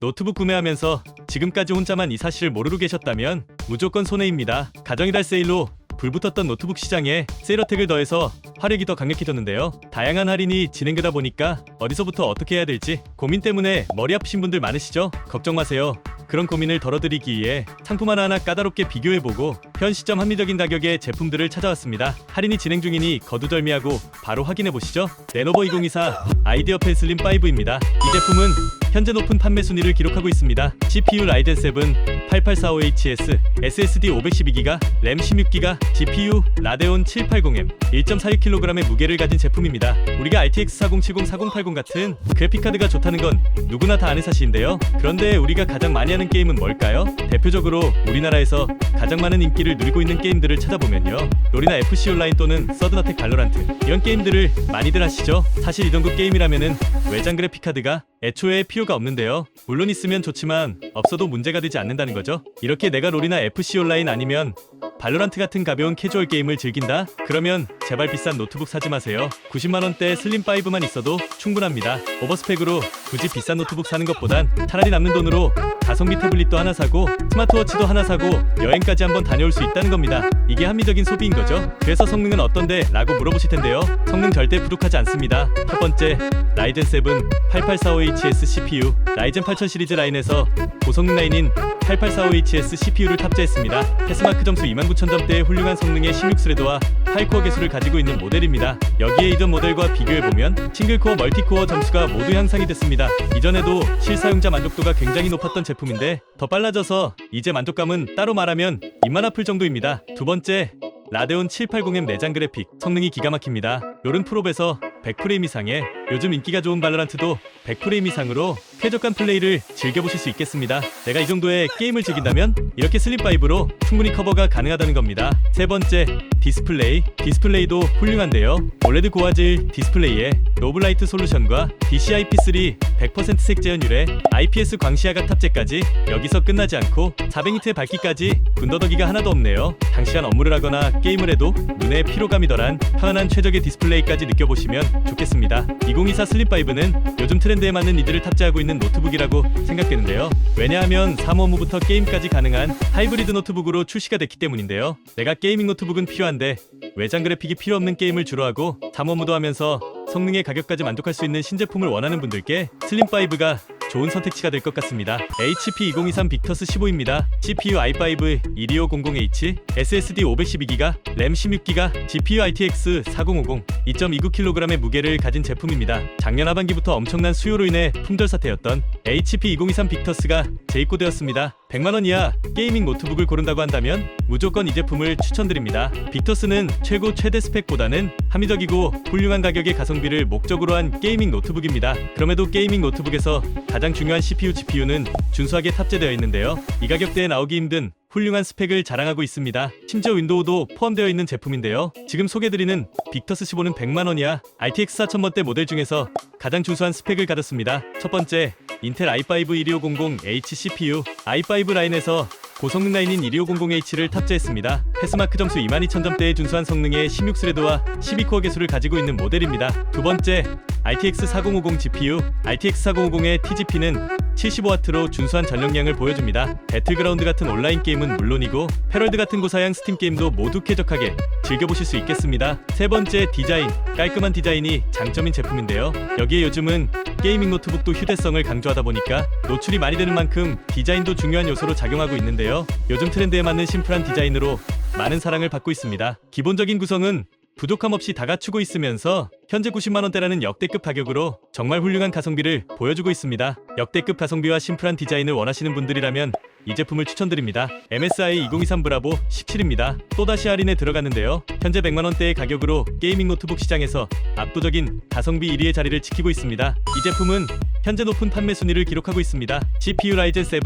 노트북 구매하면서 지금까지 혼자만 이 사실을 모르고 계셨다면 무조건 손해입니다. 가정이달 세일로 불붙었던 노트북 시장에 세일 혜택을 더해서 화력이 더 강력해졌는데요. 다양한 할인이 진행되다 보니까 어디서부터 어떻게 해야 될지 고민 때문에 머리 아프신 분들 많으시죠? 걱정 마세요. 그런 고민을 덜어드리기 위해 상품 하나하나 까다롭게 비교해보고 현 시점 합리적인 가격의 제품들을 찾아왔습니다. 할인이 진행 중이니 거두절미하고 바로 확인해보시죠. 레노버 2024 아이디어 펜 슬림 5입니다. 이 제품은 현재 높은 판매 순위를 기록하고 있습니다. CPU 라이젠 7 8845HS, SSD 512GB, 램 16GB, GPU 라데온 780M, 1.46kg의 무게를 가진 제품입니다. 우리가 RTX 4070, 4080 같은 그래픽카드가 좋다는 건 누구나 다 아는 사실인데요. 그런데 우리가 가장 많이 하는 게임은 뭘까요? 대표적으로 우리나라에서 가장 많은 인기를 누리고 있는 게임들을 찾아보면요, 롤이나 FC 온라인 또는 서든어택 발로란트, 이런 게임들을 많이들 하시죠. 사실 이 정도 게임이라면은 외장 그래픽카드가 애초에 필요가 없는데요. 물론 있으면 좋지만 없어도 문제가 되지 않는다는 거죠. 이렇게 내가 롤이나 FC 온라인 아니면 발로란트 같은 가벼운 캐주얼 게임을 즐긴다? 그러면 제발 비싼 노트북 사지 마세요. 90만원대 슬림 5만 있어도 충분합니다. 오버스펙으로 굳이 비싼 노트북 사는 것보단 차라리 남는 돈으로 가성비 태블릿도 하나 사고 스마트워치도 하나 사고 여행까지 한번 다녀올 수 있다는 겁니다. 이게 합리적인 소비인 거죠. 그래서 성능은 어떤데? 라고 물어보실 텐데요. 성능 절대 부족하지 않습니다. 첫 번째, 라이젠 7 8845HS CPU. 라이젠 8000 시리즈 라인에서 고성능 라인인 8845HS CPU를 탑재했습니다. 패스마크 점수 29000점대의 훌륭한 성능의 16스레드와 8코어 개수를 가지고 있는 모델입니다. 여기에 이전 모델과 비교해보면 싱글코어, 멀티코어 점수가 모두 향상이 됐습니다. 이전에도 실사용자 만족도가 굉장히 높았던 제품인데 더 빨라져서 이제 만족감은 따로 말하면 입만 아플 정도입니다. 두 번째, 라데온 780M 내장 그래픽. 성능이 기가 막힙니다. 롤은 프롭에서 100프레임 이상에 요즘 인기가 좋은 발로란트도 100프레임 이상으로 쾌적한 플레이를 즐겨보실 수 있겠습니다. 내가 이 정도의 게임을 즐긴다면 이렇게 슬림5로 충분히 커버가 가능하다는 겁니다. 세 번째, 디스플레이. 디스플레이도 훌륭한데요. 올레드 고화질 디스플레이에 노블라이트 솔루션과 DCI-P3 100% 색재현율에 IPS 광시야각 탑재까지 여기서 끝나지 않고 400니트의 밝기까지 군더더기가 하나도 없네요. 장시간 업무를 하거나 게임을 해도 눈에 피로감이 덜한 편안한 최적의 디스플레이까지 느껴보시면 좋겠습니다. 2024 슬림5는 요즘 트렌드에 맞는 이들을 탑재하고 있는 노트북이라고 생각되는데요. 왜냐하면 사모무부터 게임까지 가능한 하이브리드 노트북으로 출시가 됐기 때문인데요. 내가 게이밍 노트북은 필요한데 외장 그래픽이 필요 없는 게임을 주로 하고 사모무도 하면서 성능의 가격까지 만족할 수 있는 신제품을 원하는 분들께 슬림5가 좋은 선택지가 될 것 같습니다. HP 2023 빅터스 15입니다. CPU i5 12500H, SSD 512GB, 램 16GB, GPU RTX 4050, 2.29kg의 무게를 가진 제품입니다. 작년 하반기부터 엄청난 수요로 인해 품절 사태였던 HP 2023 빅터스가 재입고되었습니다. 100만원 이하 게이밍 노트북을 고른다고 한다면 무조건 이 제품을 추천드립니다. 빅터스는 최고 최대 스펙보다는 합리적이고 훌륭한 가격의 가성비를 목적으로 한 게이밍 노트북입니다. 그럼에도 게이밍 노트북에서 가장 중요한 CPU, GPU는 준수하게 탑재되어 있는데요. 이 가격대에 나오기 힘든 훌륭한 스펙을 자랑하고 있습니다. 심지어 윈도우도 포함되어 있는 제품인데요. 지금 소개드리는 빅터스 15는 100만원 이하 RTX 4000번대 모델 중에서 가장 준수한 스펙을 가졌습니다. 첫 번째, 인텔 i5 12500H CPU. i5 라인에서 고성능 라인인 12500H를 탑재했습니다. 패스마크 점수 22000점대의 준수한 성능의 16스레드와 12코어 개수를 가지고 있는 모델입니다. 두 번째, RTX 4050 GPU. RTX 4050의 TGP는 75W로 준수한 전력량을 보여줍니다. 배틀그라운드 같은 온라인 게임은 물론이고 패럴드 같은 고사양 스팀 게임도 모두 쾌적하게 즐겨보실 수 있겠습니다. 세 번째, 디자인. 깔끔한 디자인이 장점인 제품인데요. 여기에 요즘은 게이밍 노트북도 휴대성을 강조하다 보니까 노출이 많이 되는 만큼 디자인도 중요한 요소로 작용하고 있는데요. 요즘 트렌드에 맞는 심플한 디자인으로 많은 사랑을 받고 있습니다. 기본적인 구성은 부족함 없이 다 갖추고 있으면서 현재 90만원대라는 역대급 가격으로 정말 훌륭한 가성비를 보여주고 있습니다. 역대급 가성비와 심플한 디자인을 원하시는 분들이라면 이 제품을 추천드립니다. MSI 2023 브라보 17입니다. 또다시 할인에 들어갔는데요. 현재 100만원대의 가격으로 게이밍 노트북 시장에서 압도적인 가성비 1위의 자리를 지키고 있습니다. 이 제품은 현재 높은 판매 순위를 기록하고 있습니다. CPU 라이젠 7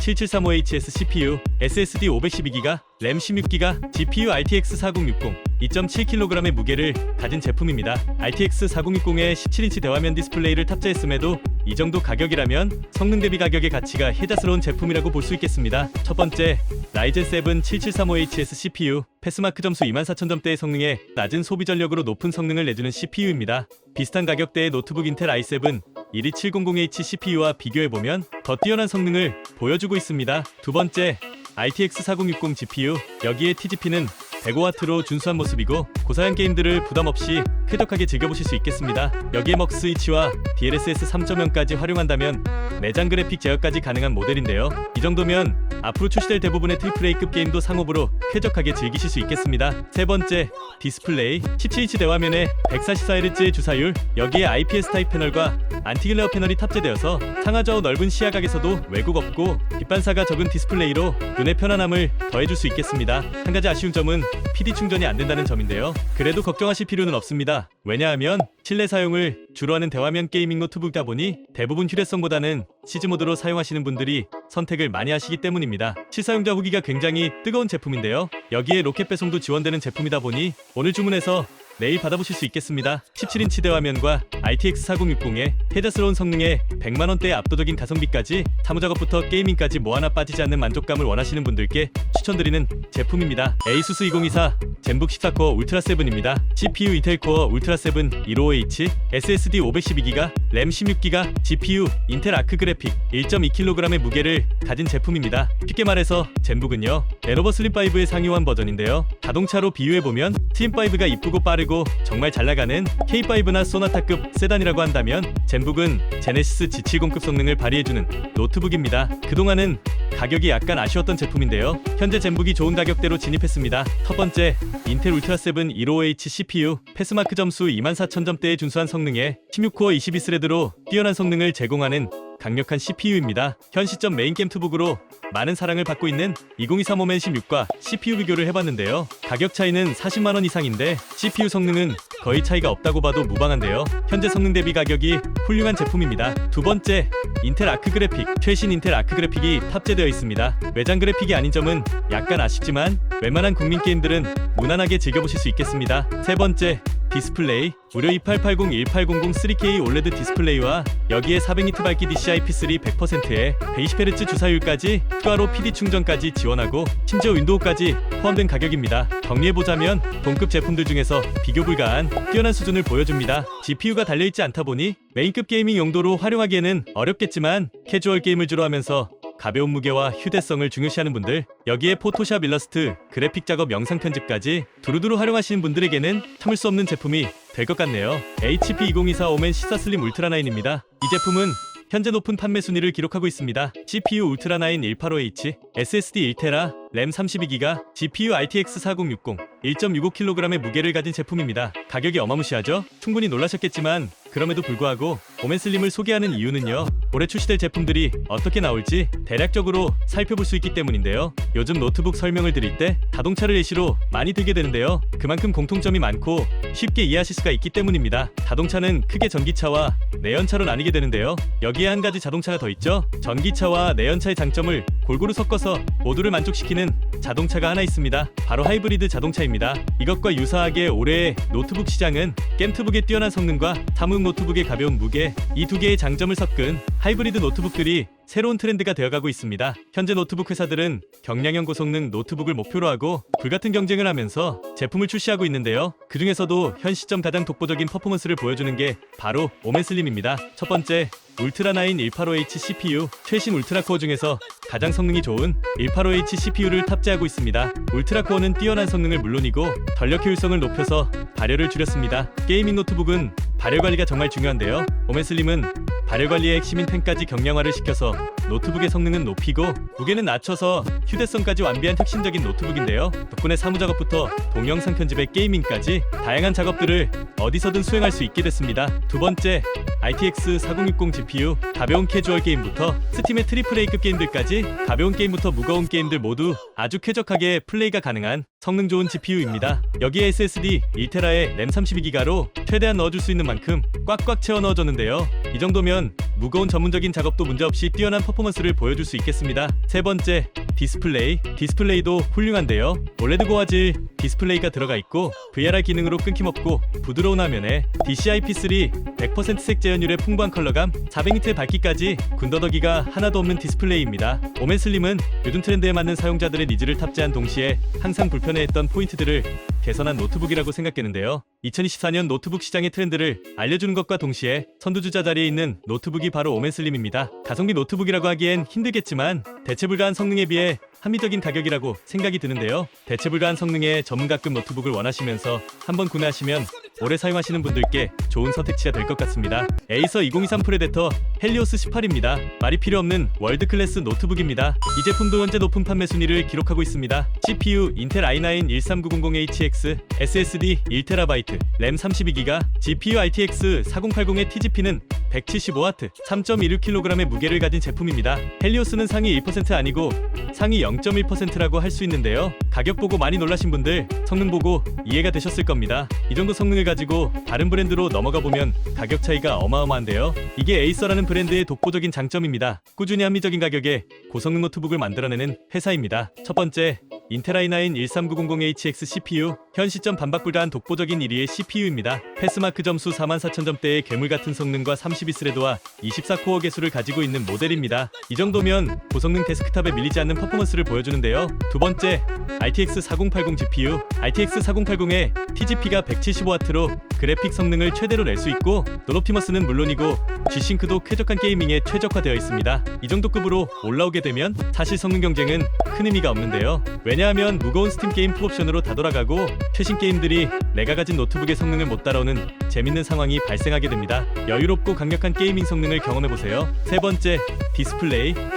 7735HS CPU, SSD 512GB, 램 16GB, GPU RTX 4060, 2.7kg의 무게를 가진 제품입니다. RTX 4060에 17인치 대화면 디스플레이를 탑재했음에도 이 정도 가격이라면 성능 대비 가격의 가치가 혜자스러운 제품이라고 볼 수 있겠습니다. 첫 번째, 라이젠 7 7735HS CPU. 패스마크 점수 24000점대의 성능에 낮은 소비 전력으로 높은 성능을 내주는 CPU입니다. 비슷한 가격대의 노트북 인텔 i7 12700H CPU와 비교해보면 더 뛰어난 성능을 보여주고 있습니다. 두 번째, RTX 4060 GPU. 여기에 TGP는 105W로 준수한 모습이고 고사양 게임들을 부담없이 쾌적하게 즐겨보실 수 있겠습니다. 여기에 먹 스위치와 DLSS 3.0까지 활용한다면 내장 그래픽 제어까지 가능한 모델인데요. 이 정도면 앞으로 출시될 대부분의 AAA급 게임도 상업으로 쾌적하게 즐기실 수 있겠습니다. 세 번째, 디스플레이. 17인치 대화면에 144Hz의 주사율, 여기에 IPS 타입 패널과 안티글레어 패널이 탑재되어서 상하좌우 넓은 시야각에서도 왜곡 없고 빛 반사가 적은 디스플레이로 눈의 편안함을 더해줄 수 있겠습니다. 한 가지 아쉬운 점은 PD 충전이 안 된다는 점인데요. 그래도 걱정하실 필요는 없습니다. 왜냐하면 실내 사용을 주로 하는 대화면 게이밍 노트북이다 보니 대부분 휴대성보다는 시즈 모드로 사용하시는 분들이 선택을 많이 하시기 때문입니다. 실사용자 후기가 굉장히 뜨거운 제품인데요. 여기에 로켓 배송도 지원되는 제품이다 보니 오늘 주문해서 내일 받아보실 수 있겠습니다. 17인치 대화면과 RTX 4060의 혜자스러운 성능에 100만원대의 압도적인 가성비까지 사무작업부터 게이밍까지 뭐 하나 빠지지 않는 만족감을 원하시는 분들께 추천드리는 제품입니다. ASUS 2024 젠북 14코어 울트라 7입니다. CPU 인텔 코어 울트라 7 15H, SSD 512GB, 램 16GB, GPU 인텔 아크 그래픽 1.2kg의 무게를 가진 제품입니다. 쉽게 말해서 젠북은요, 레노버 슬림5의 상위원 버전인데요. 자동차로 비유해보면 트윈5가 이쁘고 빠르고 정말 잘나가는 K5나 소나타급 세단이라고 한다면 젠북은 제네시스 G70급 성능을 발휘해주는 노트북입니다. 그동안은 가격이 약간 아쉬웠던 제품인데요. 현재 젠북이 좋은 가격대로 진입했습니다. 첫 번째, 인텔 울트라 7 15H CPU, 패스마크 점수 24000점대에 준수한 성능에 16코어 22스레드로 뛰어난 성능을 제공하는 강력한 CPU입니다. 현 시점 메인 게임 투북으로 많은 사랑을 받고 있는 2023 오멘 16과 CPU 비교를 해봤는데요. 가격 차이는 40만원 이상인데 CPU 성능은 거의 차이가 없다고 봐도 무방한데요. 현재 성능 대비 가격이 훌륭한 제품입니다. 두 번째, 인텔 아크 그래픽. 최신 인텔 아크 그래픽이 탑재되어 있습니다. 외장 그래픽이 아닌 점은 약간 아쉽지만 웬만한 국민 게임들은 무난하게 즐겨보실 수 있겠습니다. 세 번째, 디스플레이. 무려 2880-1800 3K OLED 디스플레이와 여기에 400니트 밝기 DCI-P3 100%에 120Hz 주사율까지 추가로 PD 충전까지 지원하고 심지어 윈도우까지 포함된 가격입니다. 정리해보자면 동급 제품들 중에서 비교 불가한 뛰어난 수준을 보여줍니다. GPU가 달려있지 않다 보니 메인급 게이밍 용도로 활용하기에는 어렵겠지만 캐주얼 게임을 주로 하면서 가벼운 무게와 휴대성을 중요시하는 분들, 여기에 포토샵, 일러스트, 그래픽 작업, 영상 편집까지 두루두루 활용하시는 분들에게는 참을 수 없는 제품이 될 것 같네요. HP 2024 오멘 14 슬림 울트라 9입니다. 이 제품은 현재 높은 판매 순위를 기록하고 있습니다. CPU 울트라 9 185H, SSD 1TB, 램 32GB, GPU RTX 4060, 1.65kg의 무게를 가진 제품입니다. 가격이 어마무시하죠? 충분히 놀라셨겠지만 그럼에도 불구하고 오멘 슬림을 소개하는 이유는요, 올해 출시될 제품들이 어떻게 나올지 대략적으로 살펴볼 수 있기 때문인데요. 요즘 노트북 설명을 드릴 때 자동차를 예시로 많이 들게 되는데요. 그만큼 공통점이 많고 쉽게 이해하실 수가 있기 때문입니다. 자동차는 크게 전기차와 내연차로 나뉘게 되는데요. 여기에 한 가지 자동차가 더 있죠. 전기차와 내연차의 장점을 골고루 섞어서 모두를 만족시키는 자동차가 하나 있습니다. 바로 하이브리드 자동차입니다. 이것과 유사하게 올해의 노트북 시장은 겜트북의 뛰어난 성능과 사무용 노트북의 가벼운 무게, 이 두 개의 장점을 섞은 하이브리드 노트북들이 새로운 트렌드가 되어가고 있습니다. 현재 노트북 회사들은 경량형 고성능 노트북을 목표로 하고 불같은 경쟁을 하면서 제품을 출시하고 있는데요. 그 중에서도 현 시점 가장 독보적인 퍼포먼스를 보여주는 게 바로 오멘 슬림입니다. 첫 번째, 울트라 9 185H CPU. 최신 울트라 코어 중에서 가장 성능이 좋은 185H CPU를 탑재하고 있습니다. 울트라 코어는 뛰어난 성능을 물론이고 전력 효율성을 높여서 발열을 줄였습니다. 게이밍 노트북은 발열 관리가 정말 중요한데요. 오멘 슬림은 발열 관리의 핵심인 팬까지 경량화를 시켜서 노트북의 성능은 높이고 무게는 낮춰서 휴대성까지 완비한 혁신적인 노트북인데요. 덕분에 사무작업부터 동영상 편집에 게이밍까지 다양한 작업들을 어디서든 수행할 수 있게 됐습니다. 두 번째, RTX 4060 GPU. 가벼운 캐주얼 게임부터 스팀의 AAA급 게임들까지 가벼운 게임부터 무거운 게임들 모두 아주 쾌적하게 플레이가 가능한 성능 좋은 GPU입니다. 여기에 SSD 1TB에 램 32GB로 최대한 넣어줄 수 있는 만큼 꽉꽉 채워 넣어줬는데요. 이 정도면 무거운 전문적인 작업도 문제없이 뛰어난 퍼포먼스를 보여줄 수 있겠습니다. 세 번째, 디스플레이. 디스플레이도 훌륭한데요. 올레드 고화질 디스플레이가 들어가 있고 VRR 기능으로 끊김없고 부드러운 화면에 DCI-P3 100% 색 재현율의 풍부한 컬러감, 400니트의 밝기까지 군더더기가 하나도 없는 디스플레이입니다. 오멘 슬림은 요즘 트렌드에 맞는 사용자들의 니즈를 탑재한 동시에 항상 불편해했던 포인트들을 개선한 노트북이라고 생각되는데요. 2024년 노트북 시장의 트렌드를 알려주는 것과 동시에 선두주자 자리에 있는 노트북이 바로 오맨슬림입니다. 가성비 노트북이라고 하기엔 힘들겠지만 대체 불가한 성능에 비해 합리적인 가격이라고 생각이 드는데요. 대체 불가한 성능의 전문가급 노트북을 원하시면서 한번 구매하시면 오래 사용하시는 분들께 좋은 선택지가 될 것 같습니다. 에이서 2023 프레데터 헬리오스 18입니다. 말이 필요 없는 월드 클래스 노트북입니다. 이 제품도 현재 높은 판매 순위를 기록하고 있습니다. CPU 인텔 i9 13900HX, SSD 1TB, 램 32GB, GPU RTX 4080의 TGP는 175W, 3.16kg의 무게를 가진 제품입니다. 헬리오스는 상위 1% 아니고 상위 0.1%라고 할 수 있는데요. 가격 보고 많이 놀라신 분들 성능 보고 이해가 되셨을 겁니다. 이 정도 성능을 가지고 다른 브랜드로 넘어가 보면 가격 차이가 어마어마한데요. 이게 에이서라는 브랜드의 독보적인 장점입니다. 꾸준히 합리적인 가격에 고성능 노트북을 만들어내는 회사입니다. 첫 번째, 인텔 i9 13900HX CPU, 현 시점 반박불가한 독보적인 1위의 CPU입니다. 패스마크 점수 44,000점대의 괴물같은 성능과 32스레드와 24코어 개수를 가지고 있는 모델입니다. 이 정도면 고성능 데스크탑에 밀리지 않는 퍼포먼스를 보여주는데요. 두 번째, RTX 4080 GPU, RTX 4080의 TGP가 175W로 그래픽 성능을 최대로 낼 수 있고 논옵티머스는 물론이고 G싱크도 쾌적한 게이밍에 최적화되어 있습니다. 이 정도 급으로 올라오게 되면 사실 성능 경쟁은 큰 의미가 없는데요. 왜냐하면 무거운 스팀 게임 풀옵션으로 다 돌아가고 최신 게임들이 내가 가진 노트북의 성능을 못 따라오는 재밌는 상황이 발생하게 됩니다. 여유롭고 강력한 게이밍 성능을 경험해보세요. 세 번째,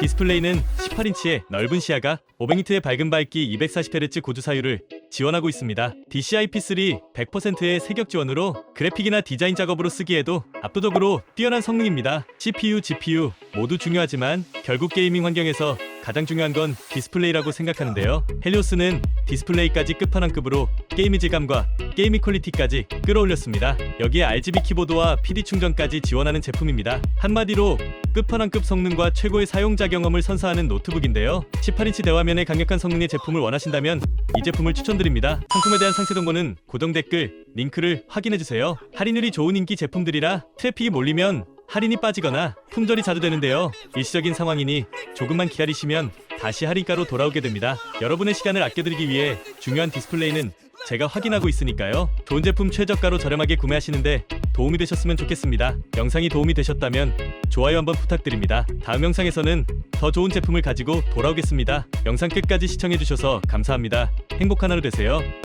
디스플레이는 18인치의 넓은 시야가 500니트의 밝은 밝기 240Hz 고주 사율을 지원하고 있습니다. DCI-P3 100%의 세격 지원으로 그래픽이나 디자인 작업으로 쓰기에도 압도적으로 뛰어난 성능입니다. CPU, GPU 모두 중요하지만 결국 게이밍 환경에서 가장 중요한 건 디스플레이라고 생각하는데요. 헬리오스는 디스플레이까지 끝판왕급으로 게이밍 질감과 게이밍 퀄리티까지 끌어올렸습니다. 여기에 RGB 키보드와 PD 충전까지 지원하는 제품입니다. 한마디로 끝판왕급 성능과 최고의 사용자 경험을 선사하는 노트북인데요. 18인치 대화면의 강력한 성능의 제품을 원하신다면 이 제품을 추천드립니다. 상품에 대한 상세 정보는 고정 댓글 링크를 확인해주세요. 할인율이 좋은 인기 제품들이라 트래픽이 몰리면 할인이 빠지거나 품절이 자주 되는데요. 일시적인 상황이니 조금만 기다리시면 다시 할인가로 돌아오게 됩니다. 여러분의 시간을 아껴드리기 위해 중요한 디스플레이는 제가 확인하고 있으니까요. 좋은 제품 최저가로 저렴하게 구매하시는데 도움이 되셨으면 좋겠습니다. 영상이 도움이 되셨다면 좋아요 한번 부탁드립니다. 다음 영상에서는 더 좋은 제품을 가지고 돌아오겠습니다. 영상 끝까지 시청해주셔서 감사합니다. 행복한 하루 되세요.